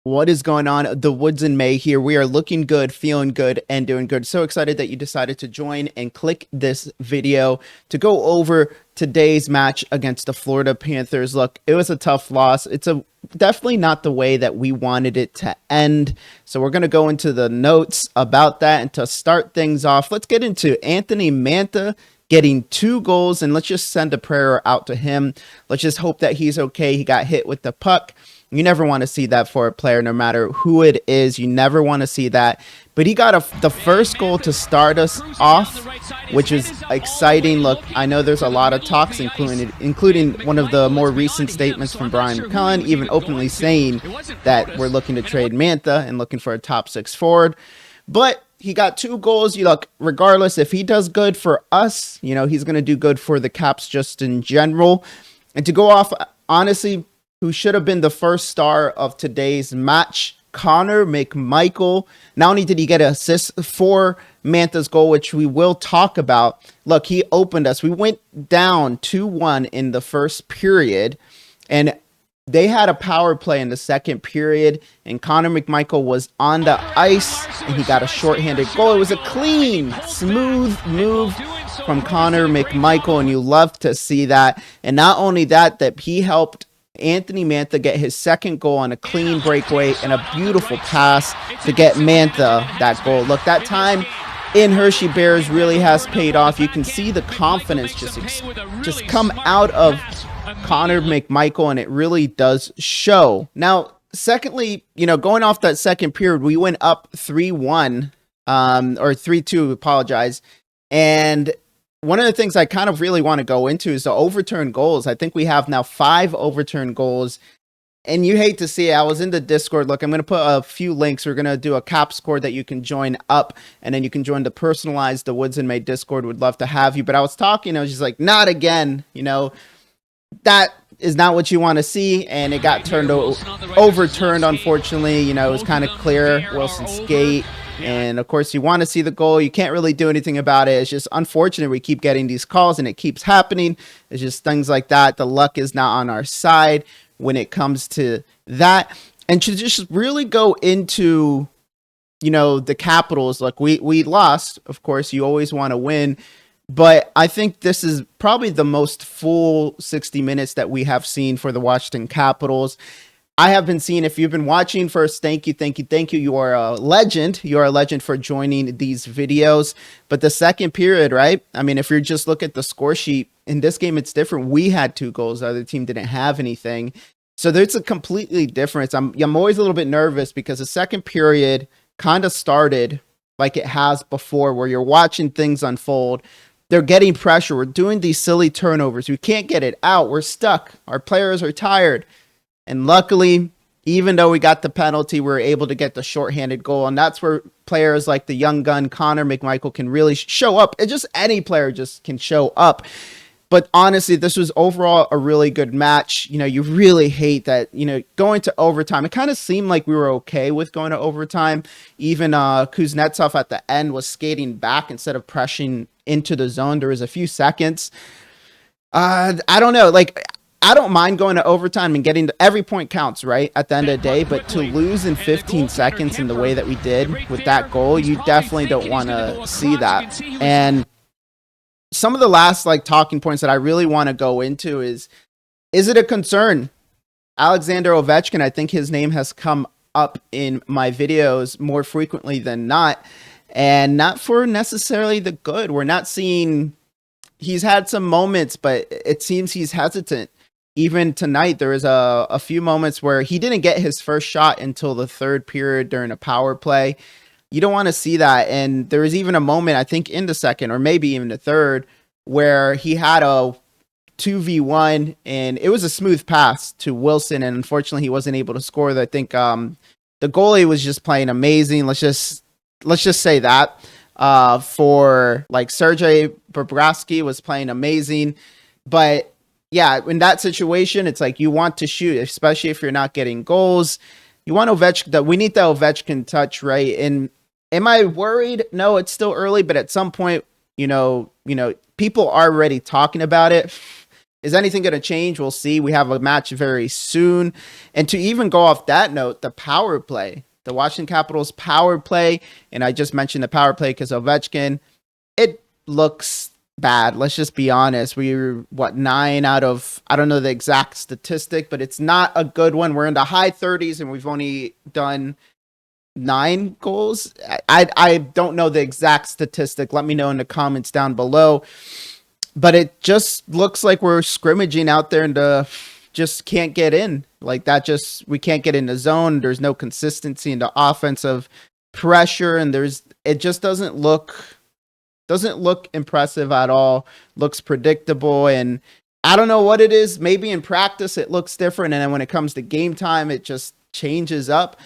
What is going on? The Woods and May here. We are looking good, feeling good, and doing good. So excited that you decided to join and click this video to go over today's match against the Florida Panthers. Look, it was a tough loss. It's definitely not the way that we wanted it to end. So we're going to go into the notes about that. And to start things off, let's get into Anthony Mantha getting 2 goals, and let's just send a prayer out to him. Let's just hope that he's okay. He got hit with the puck. You never want to see that for a player, no matter who it is. You never want to see that. But he got the first goal to start us off, which is exciting. Look, I know there's a lot of talks, including one of the more recent statements from Brian McCullen, even openly saying that we're looking to trade Mantha and looking for a top 6 forward. But he got 2 goals. You look, regardless, if he does good for us, you know, he's going to do good for the Caps just in general. And to go off, honestly, who should have been the first star of today's match, Connor McMichael. Not only did he get an assist for Mantha's goal, which we will talk about. Look, he opened us. We went down 2-1 in the first period, and they had a power play in the second period, and Connor McMichael was on the ice, and he got a shorthanded goal. It was a clean, smooth move from Connor McMichael, and you love to see that. And not only that he helped Anthony Mantha get his second goal on a clean breakaway and a beautiful pass to get Mantha that goal. Look, that time in Hershey Bears really has paid off. You can see the confidence just come out of Connor McMichael, and it really does show. Now, secondly, you know, going off that second period, we went up 3-1, or 3-2, apologize. And one of the things I kind of really want to go into is the overturned goals. I think we have now 5 overturned goals, and you hate to see it. I was in the Discord. Look, I'm going to put a few links. We're going to do a cap score that you can join up, and then you can join the personalized, the Woods and May Discord. Would love to have you. But I was talking, I was just like, not again. You know, that is not what you want to see, and it got overturned, unfortunately. You know, it was kind of clear, Wilson's skate. And of course, you want to see the goal. You can't really do anything about it. It's just unfortunate we keep getting these calls and it keeps happening. It's just things like that. The luck is not on our side when it comes to that. And to just really go into, you know, the Capitals. Look, we lost. Of course, you always want to win. But I think this is probably the most full 60 minutes that we have seen for the Washington Capitals. I have been seeing, if you've been watching first, thank you. You are a legend. You are a legend for joining these videos. But the second period, right? I mean, if you just look at the score sheet, in this game, it's different. We had 2 goals. The other team didn't have anything. So there's a completely difference. I'm always a little bit nervous because the second period kind of started like it has before, where you're watching things unfold. They're getting pressure. We're doing these silly turnovers. We can't get it out. We're stuck. Our players are tired. And luckily, even though we got the penalty, we were able to get the shorthanded goal. And that's where players like the young gun Connor McMichael can really show up. And just any player just can show up. But honestly, this was overall a really good match. You know, you really hate that, you know, going to overtime. It kind of seemed like we were okay with going to overtime. Even Kuznetsov at the end was skating back instead of pressing into the zone. There was a few seconds. I don't know. Like, I don't mind going to overtime and getting every point counts, right, at the end of the day. But to lose in 15 seconds in the way that we did with that goal, you definitely don't want to see that. And some of the last talking points that I really want to go into is it a concern? Alexander Ovechkin, I think his name has come up in my videos more frequently than not, and not for necessarily the good. We're not seeing, he's had some moments, but it seems he's hesitant. Even tonight, there was a few moments where he didn't get his first shot until the third period during a power play. You don't want to see that. And there was even a moment, I think, in the second or maybe even the third, where he had a 2v1 and it was a smooth pass to Wilson. And unfortunately, he wasn't able to score. I think the goalie was just playing amazing. Let's just say that. For Sergei Bobrovsky was playing amazing. But yeah, in that situation, it's like you want to shoot, especially if you're not getting goals. You want Ovechkin. We need the Ovechkin touch, right? And am I worried? No, it's still early, but at some point, you know, people are already talking about it. Is anything going to change? We'll see. We have a match very soon. And to even go off that note, the power play, the Washington Capitals power play, and I just mentioned the power play because Ovechkin, it looks bad. Let's just be honest. We were, 9 out of, I don't know the exact statistic, but it's not a good one. We're in the high 30s and we've only done 9 goals. I don't know the exact statistic. Let me know in the comments down below. But it just looks like we're scrimmaging out there and just can't get in. Like that, just we can't get in the zone. There's no consistency in the offensive pressure, and it just doesn't look impressive at all. Looks predictable, and I don't know what it is. Maybe in practice it looks different, and then when it comes to game time, it just changes up.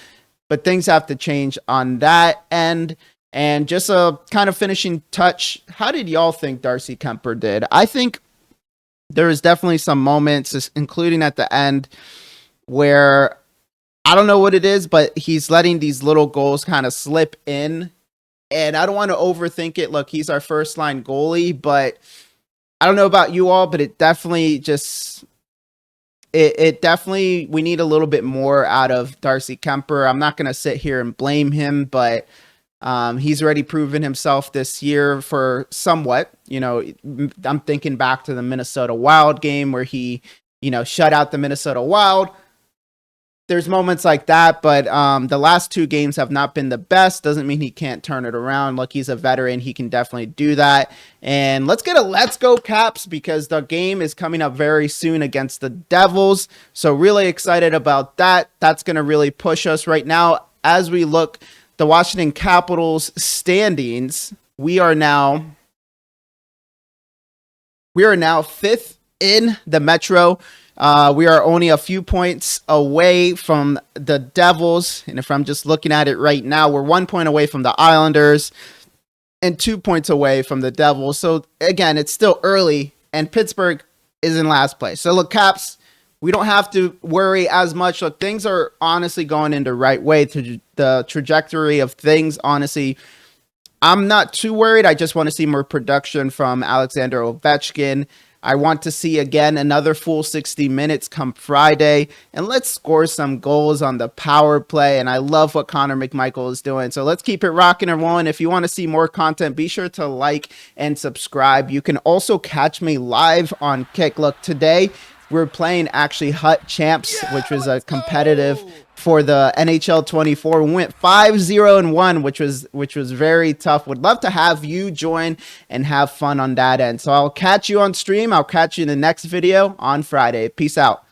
But things have to change on that end. And just a kind of finishing touch, how did y'all think Darcy Kuemper did? I think there was definitely some moments, including at the end, where I don't know what it is, but he's letting these little goals kind of slip in. And I don't want to overthink it. Look, he's our first line goalie, but I don't know about you all, but it definitely just... It definitely, we need a little bit more out of Darcy Kuemper. I'm not going to sit here and blame him, but he's already proven himself this year for somewhat. You know, I'm thinking back to the Minnesota Wild game where he, shut out the Minnesota Wild. There's moments like that, but the last 2 games have not been the best. Doesn't mean he can't turn it around. Look, he's a veteran. He can definitely do that. And let's get a let's go Caps, because the game is coming up very soon against the Devils. So really excited about that. That's going to really push us right now. As we look, the Washington Capitals standings, we are now 5th in the Metro. We are only a few points away from the Devils. And if I'm just looking at it right now, we're 1 point away from the Islanders and 2 points away from the Devils. So again, it's still early and Pittsburgh is in last place. So look, Caps, we don't have to worry as much. Look, things are honestly going in the right way. To the trajectory of things, honestly, I'm not too worried. I just want to see more production from Alexander Ovechkin. I want to see, again, another full 60 minutes come Friday. And let's score some goals on the power play. And I love what Connor McMichael is doing. So let's keep it rocking and rolling. If you want to see more content, be sure to like and subscribe. You can also catch me live on Kick. Look, today we're playing actually Hut Champs, which was a competitive for the NHL 24. We went 5-0-1, which was very tough. Would love to have you join and have fun on that end. So I'll catch you on stream. I'll catch you in the next video on Friday. Peace out.